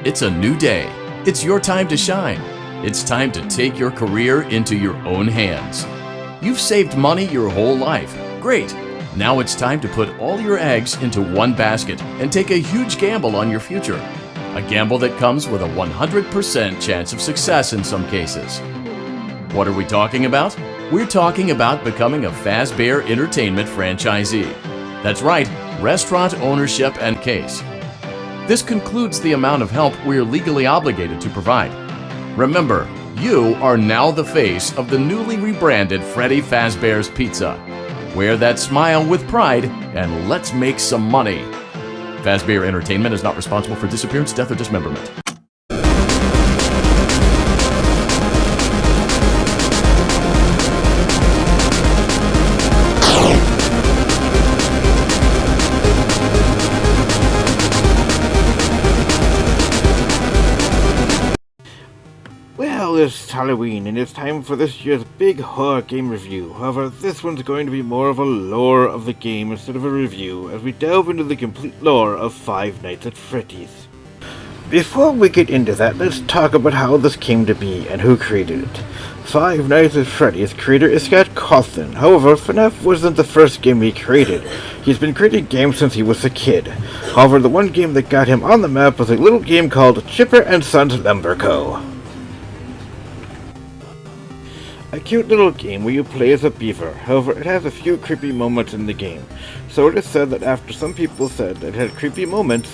It's a new day. It's your time to shine. It's time to take your career into your own hands. You've saved money your whole life. Great. Now it's time to put all your eggs into one basket and take a huge gamble on your future. A gamble that comes with a 100% chance of success in some cases. What are we talking about? We're talking about becoming a Fazbear Entertainment franchisee. That's right, restaurant ownership and case. This concludes the amount of help we're legally obligated to provide. Remember, you are now the face of the newly rebranded Freddy Fazbear's Pizza. Wear that smile with pride and let's make some money. Fazbear Entertainment is not responsible for disappearance, death, or dismemberment. Well, it's Halloween, and it's time for this year's big horror game review. However, this one's going to be more of a lore of the game instead of a review, as we delve into the complete lore of Five Nights at Freddy's. Before we get into that, let's talk about how this came to be and who created it. Five Nights at Freddy's creator is Scott Cawthon. However, FNAF wasn't the first game he created. He's been creating games since he was a kid. However, the one game that got him on the map was a little game called Chipper and Sons Lumber Co. A cute little game where you play as a beaver. However, it has a few creepy moments in the game. So it is said that after some people said that it had creepy moments,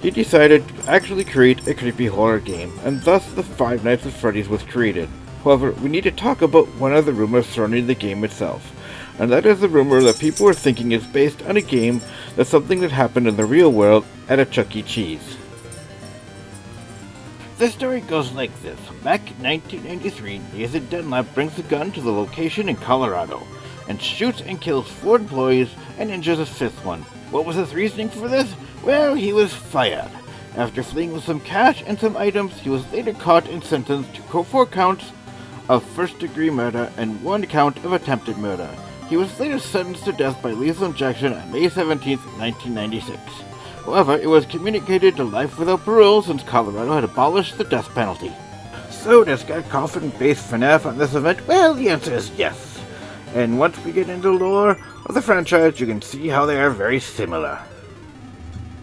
he decided to actually create a creepy horror game, and thus the Five Nights at Freddy's was created. However, we need to talk about one of the rumors surrounding the game itself, and that is the rumor that people are thinking is based on a game that's something that happened in the real world at a Chuck E. Cheese. The story goes like this. Back in 1993, Nathan Dunlap brings a gun to the location in Colorado and shoots and kills 4 employees and injures a 5th one. What was his reasoning for this? Well, he was fired. After fleeing with some cash and some items, he was later caught and sentenced to 4 counts of first-degree murder and 1 count of attempted murder. He was later sentenced to death by lethal injection on May 17, 1996. However, it was communicated to life without parole since Colorado had abolished the death penalty. So does Scott Cawthon base FNAF on this event? Well, the answer is yes. And once we get into the lore of the franchise, you can see how they are very similar.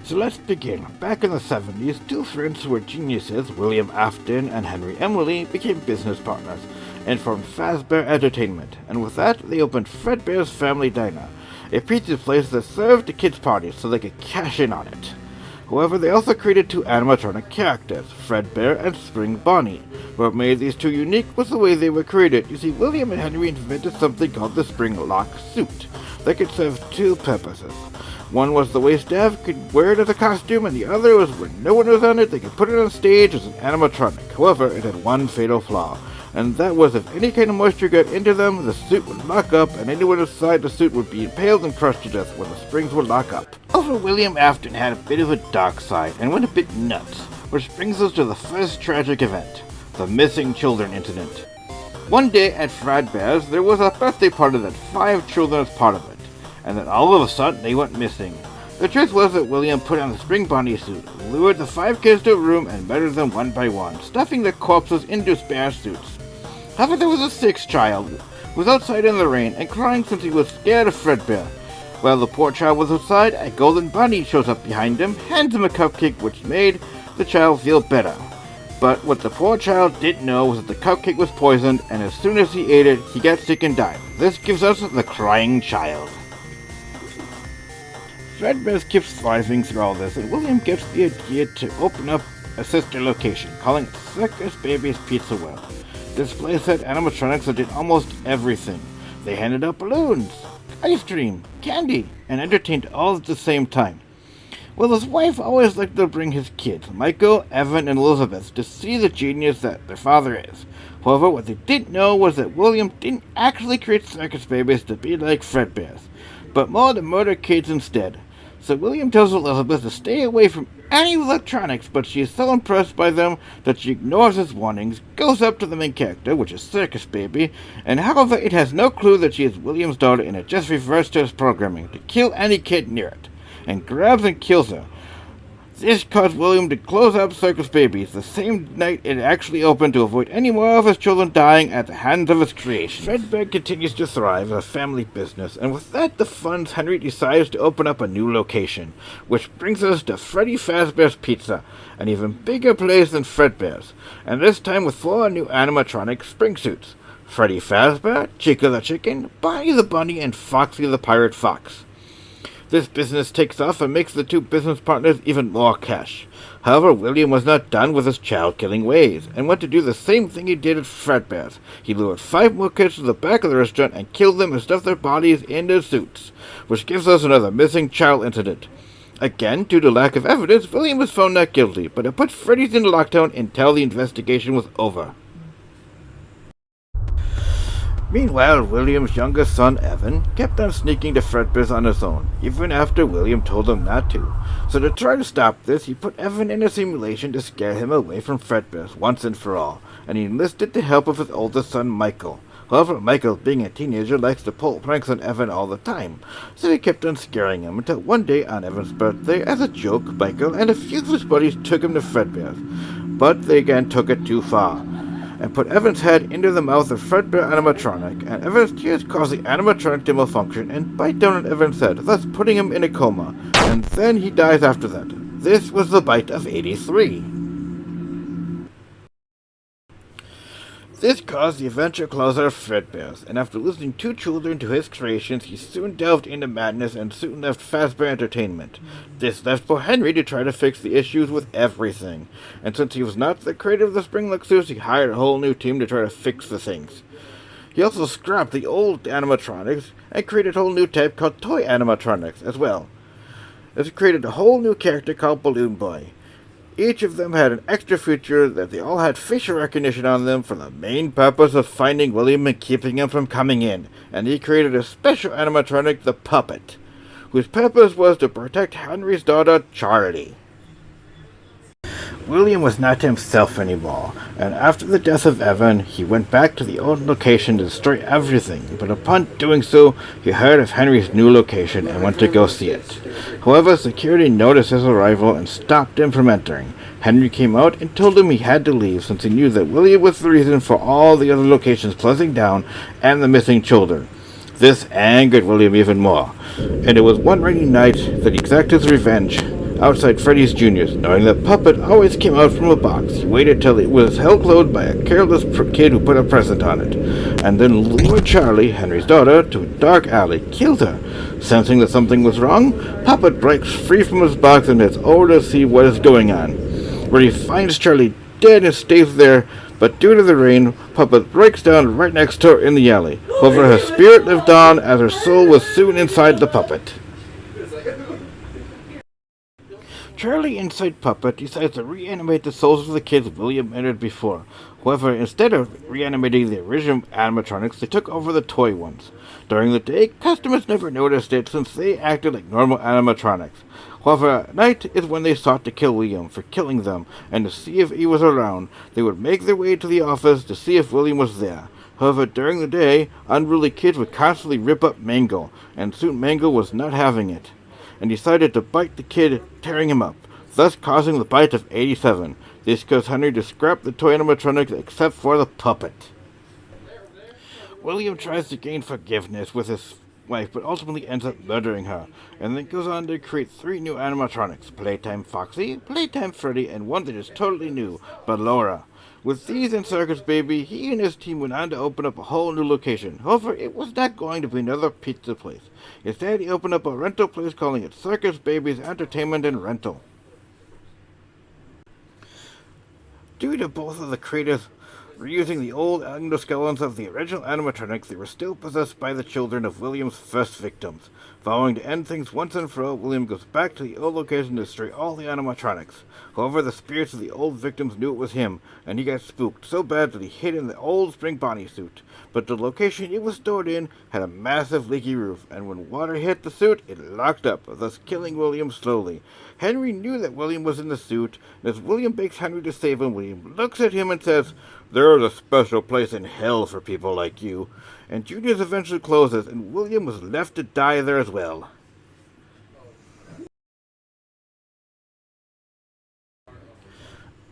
So let's begin. Back in the 70s, 2 friends who were geniuses, William Afton and Henry Emily, became business partners and formed Fazbear Entertainment. And with that, they opened Fredbear's Family Diner, a pizza place that served the kids' parties so they could cash in on it. However, they also created 2 animatronic characters, Fredbear and Spring Bonnie. What made these 2 unique was the way they were created. You see, William and Henry invented something called the Spring Lock suit that could serve 2 purposes. One was the way staff could wear it as a costume, and the other was when no one was on it, they could put it on stage as an animatronic. However, it had one fatal flaw, and that was if any kind of moisture got into them, the suit would lock up, and anyone inside the suit would be impaled and crushed to death when the springs would lock up. However, William Afton had a bit of a dark side, and went a bit nuts, which brings us to the first tragic event, the missing children incident. One day at Fredbear's, there was a birthday party that 5 children was part of it, and then all of a sudden they went missing. The truth was that William put on the Spring Bonnie suit, lured the 5 kids to a room, and murdered them one by one, stuffing their corpses into spare suits. However, there was a 6th child who was outside in the rain and crying since he was scared of Fredbear. While the poor child was outside, a golden bunny shows up behind him, hands him a cupcake, which made the child feel better. But what the poor child didn't know was that the cupcake was poisoned, and as soon as he ate it, he got sick and died. This gives us the crying child. Fredbear keeps thriving through all this, and William gets the idea to open up a sister location, calling it Circus Baby's Pizza World. This place had animatronics that did almost everything. They handed out balloons, ice cream, candy, and entertained all at the same time. Well, his wife always liked to bring his kids, Michael, Evan, and Elizabeth, to see the genius that their father is. However, what they didn't know was that William didn't actually create circus babies to be like Fredbear's, but more to murder kids instead. So William tells Elizabeth to stay away from any electronics, but she is so impressed by them that she ignores his warnings, goes up to the main character, which is Circus Baby, and however it has no clue that she is William's daughter, and it just refers to his programming to kill any kid near it, and grabs and kills her. This caused William to close up Circus Babies the same night it actually opened to avoid any more of his children dying at the hands of his creation. Fredbear continues to thrive as a family business, and with that the funds, Henry decides to open up a new location, which brings us to Freddy Fazbear's Pizza, an even bigger place than Fredbear's, and this time with 4 new animatronic spring suits. Freddy Fazbear, Chica the Chicken, Bonnie the Bunny, and Foxy the Pirate Fox. This business takes off and makes the 2 business partners even more cash. However, William was not done with his child-killing ways, and went to do the same thing he did at Fredbear's. He lured 5 more kids to the back of the restaurant and killed them and stuffed their bodies in their suits, which gives us another missing child incident. Again, due to lack of evidence, William was found not guilty, but it put Freddy's into lockdown until the investigation was over. Meanwhile, William's youngest son, Evan, kept on sneaking to Fredbear's on his own, even after William told him not to. So to try to stop this, he put Evan in a simulation to scare him away from Fredbear's once and for all, and he enlisted the help of his oldest son, Michael. However, Michael, being a teenager, likes to pull pranks on Evan all the time, so he kept on scaring him until one day on Evan's birthday, as a joke, Michael and a few of his buddies took him to Fredbear's. But they again took it too far, and put Evan's head into the mouth of Fredbear animatronic, and Evan's tears caused the animatronic to malfunction and bite down on Evan's head, thus putting him in a coma, and then he dies after that. This was the bite of 83. This caused the eventual closure of Fredbear's, and after losing 2 children to his creations, he soon delved into madness and soon left Fazbear Entertainment. This left poor Henry to try to fix the issues with everything, and since he was not the creator of the Springlock suits, he hired a whole new team to try to fix the things. He also scrapped the old animatronics and created a whole new type called toy animatronics as well. He created a whole new character called Balloon Boy. Each of them had an extra feature that they all had facial recognition on them for the main purpose of finding William and keeping him from coming in, and he created a special animatronic, the Puppet, whose purpose was to protect Henry's daughter, Charlie. William was not himself anymore, and after the death of Evan, he went back to the old location to destroy everything, but upon doing so, he heard of Henry's new location and went to go see it. However, security noticed his arrival and stopped him from entering. Henry came out and told him he had to leave since he knew that William was the reason for all the other locations closing down and the missing children. This angered William even more, and it was one rainy night that he exacted his revenge outside Freddy's Jr.'s. Knowing that Puppet always came out from a box, he waited till it was held closed by a careless kid who put a present on it, and then lured Charlie, Henry's daughter, to a dark alley, killed her. Sensing that something was wrong, Puppet breaks free from his box and heads over to see what is going on, where he finds Charlie dead and stays there, but due to the rain, Puppet breaks down right next to her in the alley. However, her spirit lived on as her soul was soon inside the puppet. Charlie, inside Puppet, decides to reanimate the souls of the kids William entered before. However, instead of reanimating the original animatronics, they took over the toy ones. During the day, customers never noticed it since they acted like normal animatronics. However, at night is when they sought to kill William for killing them, and to see if he was around. They would make their way to the office to see if William was there. However, during the day, unruly kids would constantly rip up Mango, and soon Mango was not having it, and decided to bite the kid, tearing him up, thus causing the bite of 87. This caused Henry to scrap the toy animatronics except for the puppet. William tries to gain forgiveness with his wife, but ultimately ends up murdering her, and then goes on to create 3 new animatronics: Playtime Foxy, Playtime Freddy, and one that is totally new, Ballora. With these and Circus Baby, he and his team went on to open up a whole new location. However, it was not going to be another pizza place. Instead, he opened up a rental place calling it Circus Baby's Entertainment and Rental. Due to both of the creators reusing the old endoskeletons of the original animatronics, they were still possessed by the children of William's first victims. Vowing to end things once and for all, William goes back to the old location to destroy all the animatronics. However, the spirits of the old victims knew it was him, and he got spooked so bad that he hid in the old spring Bonnie suit. But the location it was stored in had a massive leaky roof, and when water hit the suit, it locked up, thus killing William slowly. Henry knew that William was in the suit, and as William begs Henry to save him, William looks at him and says, "There is a special place in hell for people like you." And Junior's eventually closes, and William was left to die there as well.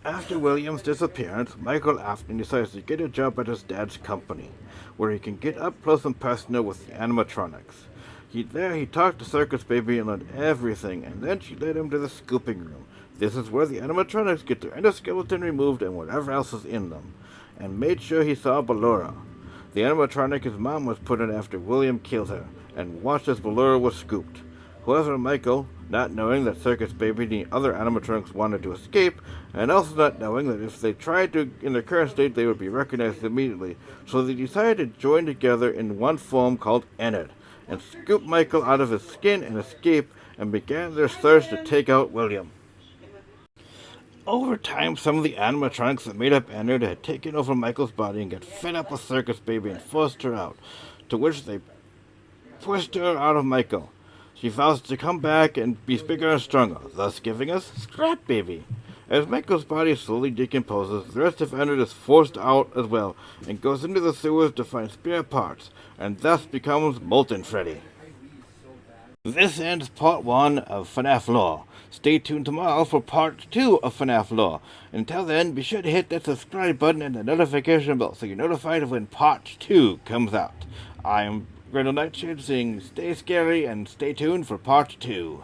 After William's disappearance, Michael Afton decides to get a job at his dad's company, where he can get up close and personal with the animatronics. He talked to Circus Baby and learned everything, and then she led him to the scooping room. This is where the animatronics get their endoskeleton removed and whatever else is in them, and made sure he saw Ballora. The animatronic his mom was put in after William killed her, and watched as Ballora was scooped. However, Michael, not knowing that Circus Baby and the other animatronics wanted to escape, and also not knowing that if they tried to in their current state they would be recognized immediately, so they decided to join together in one form called Enid, and scoop Michael out of his skin and escape, and began their search to take out William. Over time, some of the animatronics that made up Enid had taken over Michael's body and got fed up with Circus Baby and forced her out, to which they pushed her out of Michael. She vows to come back and be bigger and stronger, thus giving us Scrap Baby. As Michael's body slowly decomposes, the rest of Enid is forced out as well, and goes into the sewers to find spare parts, and thus becomes Molten Freddy. This ends part 1 of FNAF Lore. Stay tuned tomorrow for part 2 of FNAF Lore. Until then, be sure to hit that subscribe button and the notification bell so you're notified of when part 2 comes out. I'm Grendel Nightshade saying stay scary and stay tuned for part 2.